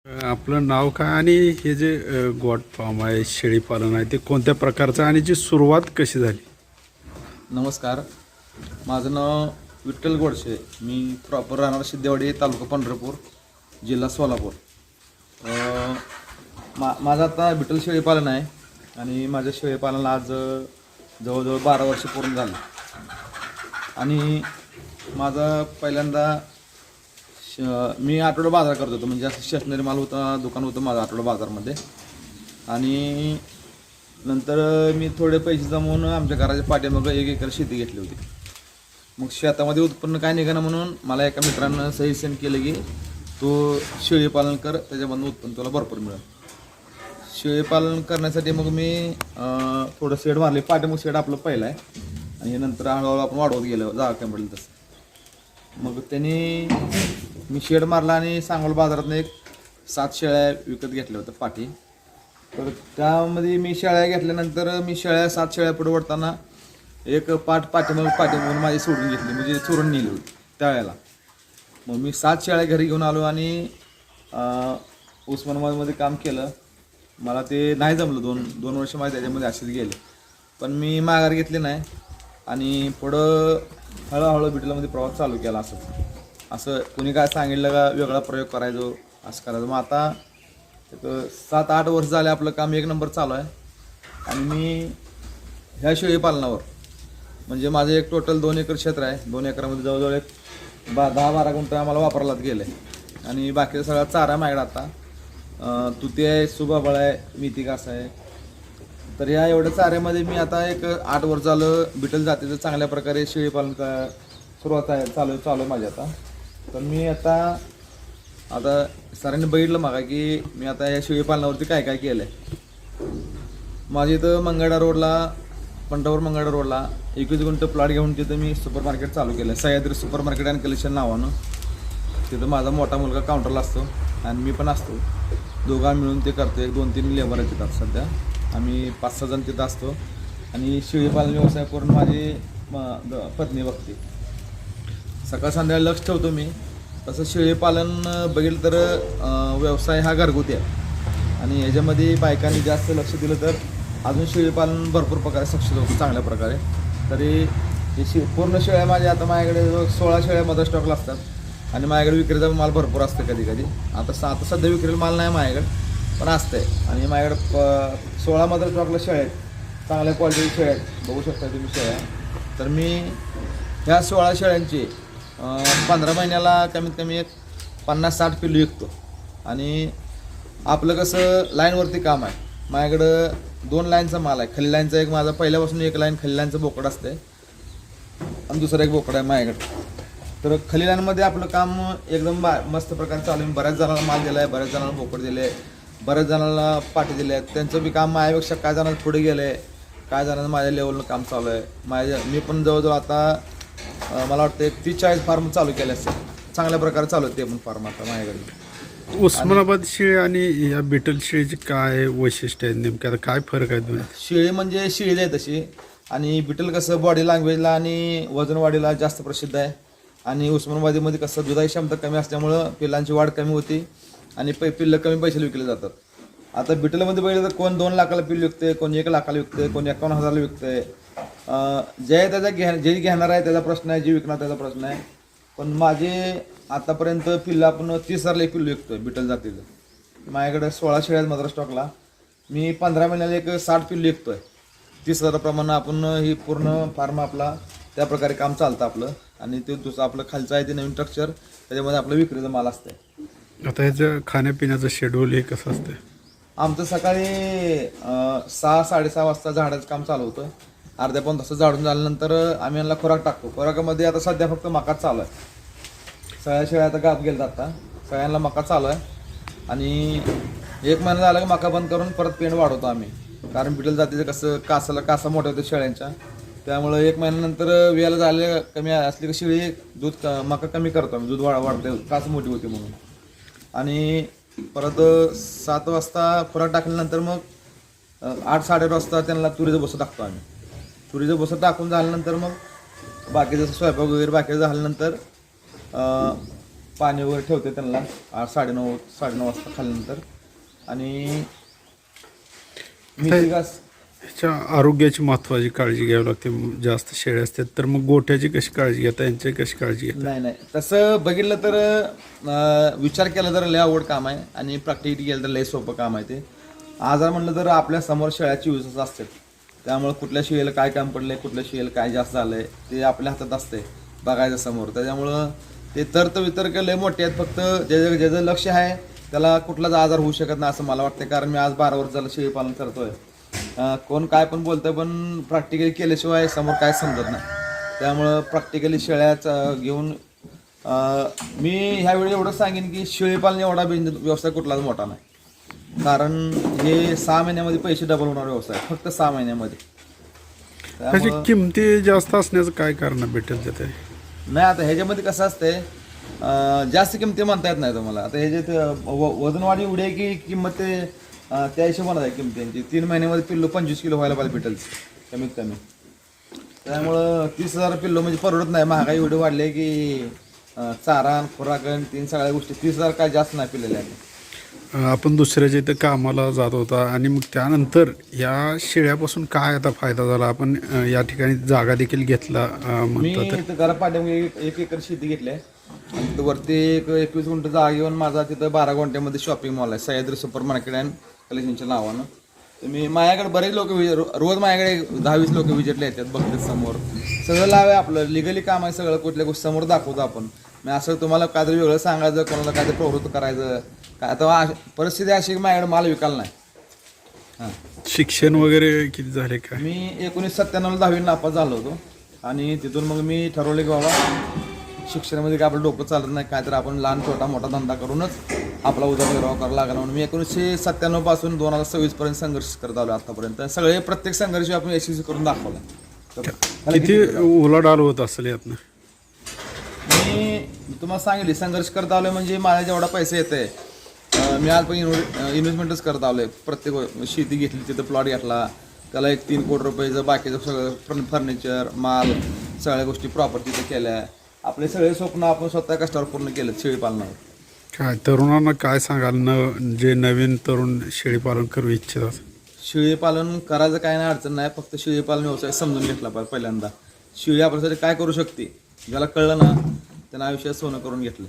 आपलं नाव काय आणि हे जे गोट फार्म आहे शेळी पालन आहे ते कोणत्या प्रकारचं आणि जी सुरुवात कशी झाली? नमस्कार, माझं नाव विठ्ठल गोडसे. मी प्रॉपर राहणार सिद्धेवाडी, तालुका पंढरपूर, जिल्हा सोलापूर. माझं आता विठ्ठल शेळीपालन आहे आणि माझ्या शेळीपालनाला आज जवळजवळ 12 वर्ष पूर्ण झाली. आणि माझा पहिल्यांदा मी आठवडा बाजार करत होतो, म्हणजे असं स्टेशनरी माल होता, दुकान होतं माझं आठवडा बाजारमध्ये. आणि नंतर मी थोडे पैसे जमवून आमच्या घराच्या पाठीमागं 1 एकर शेती घेतली होती. मग शेतामध्ये उत्पन्न काय निघालं म्हणून मला एका मित्रानं सजेशन केलं की तू शेळीपालन कर, त्याच्यामधून उत्पन्न तुला भरपूर मिळेल. शेळीपालन करण्यासाठी मग मी थोडं शेड मारले. पाठीमागं शेड आपलं पहिलं आहे आणि हे नंतर हळूहळू आपण वाढवत गेलो जागा काय पडेल तसं. मग त्यांनी मी शेड मारला आणि सांगोला बाजारातून एक 7 शेळ्या विकत घेतल्या होत्या पाठी. तर त्यामध्ये मी शेळ्या घेतल्यानंतर मी 7 शेळ्या पुढे वळताना एक पाठीमागून माझी सोडून घेतली, म्हणजे चोरून नेली होती त्यावेळेला. मग मी 7 शेळ्या घरी घेऊन आलो आणि उस्मानाबादमध्ये काम केलं. मला ते नाही जमलं, दोन वर्ष माझे त्याच्यामध्ये असेच गेले. पण मी माघार घेतली नाही आणि पुढं हळूहळू बिटलामध्ये प्रवास चालू केला. असं कुणी काय सांगितलं का वेगळा प्रयोग करायचो, असं करायचं. मग आता 7-8 वर्ष झाले आपलं काम 1 नंबर चालू आहे. आणि मी ह्या शेळीपालनावर म्हणजे माझं एक टोटल 2 एकर क्षेत्र आहे. 2 एकरामध्ये जवळजवळ एक 10-12 गुंठ आम्हाला वापरायलाच गेलं आहे. आणि बाकीचा सगळा चारा माझ्याकडे आता तुती आहे, सुबाबळ आहे, मेथी घास आहे. तर या एवढ्या चाऱ्यामध्ये मी आता एक 8 वर्ष झालं बिटल जातीचं चांगल्या प्रकारे शेळीपालन सुरुवात आहे चालू आहे माझी आता. तर मी आता सरांनी बघितलं मागा की मी आता या शेळीपालनावरती काय काय केलं आहे. माझ्या इथं मंगळा रोडला, पंढरपूर मंगळा रोडला 21 गुंठ प्लॉट घेऊन तिथं मी सुपर मार्केट चालू केलं आहे. Sahyadri super market and collection नावानं. तिथं माझा मोठा मुलगा काउंटरला असतो आणि मी पण असतो. दोघां मिळून ते करतो. 1-2-3 लेबर आहेत तिथं सध्या. आम्ही 5-6 जण तिथं असतो आणि शेळीपालन व्यवसाय करून माझी पत्नी बघते. सकाळ संध्याकाळी लक्ष ठेवतो मी. तसं शेळीपालन बघितलं तर व्यवसाय हा घरगुती आहे आणि याच्यामध्ये बायकांनी जास्त लक्ष दिलं तर अजून शेळीपालन भरपूर प्रकारे सक्सेस होतं चांगल्या प्रकारे. तरी हे पूर्ण शेळ्या माझ्या आता माझ्याकडे 16 शेळ्या मदर स्टॉकला असतात आणि माझ्याकडे विक्रीचा माल भरपूर असतं कधी कधी. आता सध्या विक्रीला माल नाही माझ्याकडे, पण असतंय. आणि माझ्याकडे 16 मदर स्टॉकला शेळ्या आहेत, चांगल्या क्वालिटीच्या शेळ्या आहेत. बघू शकता तुम्ही शेळ्या. तर मी ह्या 16 शेळ्यांची 15 महिन्याला कमीत कमी एक 50-60 पिल्लू विकतो. आणि आपलं कसं लाईनवरती काम आहे. माझ्याकडं 2 लाईनचा माल आहे. खली लाईनचा एक माझा पहिल्यापासून एक लाईन खली लाईनचं बोकड असते आणि दुसरं एक बोकड आहे माझ्याकडे. तर खली लाईनमध्ये आपलं काम एकदम मस्त प्रकारे चालू आहे. बऱ्याच जणांना माल दिला आहे, बऱ्याच जणांना बोकड दिले आहे, बऱ्याच जणांना पाठी दिले आहेत. त्यांचं बी काम माझ्यापेक्षा काय जणांना पुढे गेलं आहे, काय जणांना माझ्या लेवलनं काम चालू आहे. मी पण जवळजवळ आता मला वाटतं 30-40 फार्म चालू केले असते. चांगल्या प्रकारे चालू आहे ते पण फार्म आता माझ्याकडे. उस्मानाबाद शेळी आणि या बिटल शेळीची काय वैशिष्ट्य आहे नेमकं, आता काय फरक आहे दोन्ही? शेळी म्हणजे शेळी आहे तशी, आणि बिटल कसं बॉडी लँग्वेजला आणि वजन वाढीला जास्त प्रसिद्ध आहे. आणि उस्मानाबादीमध्ये कसं दुधाची क्षमता कमी असल्यामुळं पिल्लांची वाढ कमी होती आणि पिल्लं कमी पैशाला विकले जातात. आता बिटलमध्ये बघितलं तर कोण 2 लाखाला पिल्ल विकते, कोण 1 लाखाला विकते, कोण 51,000ला विकते. जे घेणार आहे त्याचा प्रश्न आहे, जे विकणार त्याचा प्रश्न आहे. पण माझे आतापर्यंत पिल्लं आपण 30,000ला एक पिल्लू विकतोय बिटल जातीचं. माझ्याकडे 16 शेळ्या आहेत मदर स्टॉकला. मी 15 महिन्याला एक 60 पिल्लू विकतोय. 30,000 प्रमाणे आपण ही पूर्ण फार्म आपला त्या प्रकारे काम चालतं आपलं. आणि ते दुसरं आपलं खालचं आहे ते नवीन स्ट्रक्चर, त्याच्यामध्ये आपलं विक्रीचं माल असतं. आता ह्याचं खाण्यापिण्याचं शेड्यूल हे कसं असतं? आमचं सकाळी 6-6:30 वाजता झाडाचं काम चालू होतं. अर्ध्या पाऊण तास झाडून झाल्यानंतर आम्ही यांना खुराक टाकतो. खुराकामध्ये आता सध्या फक्त मका चालू आहे. सगळ्या शेळ्या आता गाप गेल्या आता, सगळ्यांना मका चालू आहे. आणि 1 महिना झाला की मका बंद करून परत पेंड वाढवतो आम्ही. कारण बिटल जातीचं कसं कासा मोठ्या होतं शेळ्यांच्या, त्यामुळं 1 महिन्यानंतर वेळेला झाले कमी असली की शेळी मका कमी करतो आम्ही. दूध वाढते, कास मोठी होती म्हणून. आणि परत 7 वाजता खुराक टाकल्यानंतर मग 8-8:30 वाजता त्यांना तुरीचं बसं टाकतो आम्ही. तुरीचं बसं टाकून झाल्यानंतर मग बाकीचं स्वयंपाक वगैरे बाकीचं झाल्यानंतर पाणी वगैरे ठेवते त्यांना 8:30 वाजता खाल्ल्यानंतर. आणि मेथी घास. ह्याच्या आरोग्याची महत्त्वाची काळजी घ्यावी लागते. जास्त शेळ्या असतात तर मग गोठ्याची कशी काळजी घेता, यांची कशी काळजी घेता? नाही तसं बघितलं तर विचार केला तर लय आवड काम आहे आणि प्रॅक्टिकली केलं तर लय सोपं काम आहे ते. आजार म्हणलं तर आपल्या समोर शेळ्या 24 तास असतात, त्यामुळे कुठल्या शेळीला काय काम पडलंय, कुठल्या शेळीला काय जास्त झालंय ते आपल्या हातात असते बघायचं समोर. त्याच्यामुळं ते वितर्क लय मोठे आहेत. फक्त ज्याचं लक्ष आहे त्याला कुठलाच आजार होऊ शकत नाही असं मला वाटतं. कारण मी आज 12 वर्ष झालं शेळी पालन करतोय. कोण काय पण बोलतंय, पण प्रॅक्टिकली केल्याशिवाय समोर काय समजत नाही. त्यामुळं प्रॅक्टिकली शेळ्याच घेऊन मी ह्यावेळी एवढं सांगेन की शेळीपालन एवढा व्यवसाय कुठलाच मोठा नाही. कारण हे 6 महिन्यामध्ये पैसे डबल होणार व्यवसाय, फक्त 6 महिन्यामध्ये. त्याची किमती जास्त असण्याचं काय कारण भेटेल त्यात? नाही आता ह्याच्यामध्ये कसं असतंय, जास्त किमती म्हणता येत नाही तुम्हाला. आता ह्याच्यात वजनवाढी एवढी आहे की किंमत ते त्या हिशोबाने आहे किमतींची. 3 महिन्यामध्ये पिल्लू 25 किलो व्हायला पाहिजे भेटेल कमीत कमी. त्यामुळं 30,000 पिल्लू म्हणजे परवडत नाही. महागाई एवढी वाढली आहे की चारा खुराकन 3 सगळ्या गोष्टी 30,000 काय जास्त नाही पिलेल्या आहेत. आपण दुसऱ्याच्या इथं कामाला जात होता आणि मग त्यानंतर या शेळ्यापासून काय आता फायदा झाला? आपण या ठिकाणी जागा देखील घेतला मी म्हणतात. इथं घरापाठ्यामध्ये 1 एकर शेती घेतली आहे. तिथं वरती 21 गुंठ जागा घेऊन माझा तिथं 12 गुंठ्यामध्ये शॉपिंग मॉल आहे, सह्याद्री सुपर मार्केट अँड कलेक्शनच्या नावानं. तर मी माझ्याकडे बरेच लोक रोज माझ्याकडे 10-20 लोक विजिटला येतात, बघतात समोर. सगळं लाव आहे आपलं, लिगली काम आहे सगळं. कुठल्या गोष्टी समोर दाखवतो आपण. मी असं तुम्हाला काहीतरी वेगळं सांगायचं, कोणाला काहीतरी प्रवृत्त करायचं काय. आता परिस्थिती अशी की माझ्याकडे माल विकायला नाही. हां, शिक्षण वगैरे किती झाले काय? मी 1997ला 10वी नापास झालो होतो आणि तिथून मग मी ठरवले की बाबा शिक्षणामध्ये काय आपलं डोकं चालत नाही, काय तर आपण लहान छोटा मोठा धंदा करूनच आपला उदरनिर्वाह करावा लागला. म्हणून मी 1997 पासून 2026 पर्यंत संघर्ष करत आलो आतापर्यंत. सगळे प्रत्येक संघर्ष आपण यशस्वी करून दाखवला. किती उलाढाल होत असेल यातनं? मी तुम्हाला सांगितले संघर्ष करत आलोय म्हणजे माझ्या जेवढा पैसे येते मी आज पण इन्व्हेस्टमेंटच करत आलोय. प्रत्येक शेती घेतली, तिथं प्लॉट घेतला, त्याला 3 कोटी रुपयाचं बाकीचं सगळं फर्निचर माल सगळ्या गोष्टी प्रॉपर्टीचं केल्या. आपले सगळे स्वप्न आपण स्वतः कष्टावर पूर्ण केलं शेळीपालनावर. काय तरुणांना काय सांगाल जे नवीन तरुण शेळीपालन करू इच्छितात? शेळीपालन करायचं काय नाही, अडचण नाही. फक्त शेळीपालन व्यवसाय समजून घेतला पाहिजे पहिल्यांदा. शेळी आपल्यासाठी काय करू शकते, ज्याला कळलं ना त्यानं आयुष्यात सोनं करून घेतलं.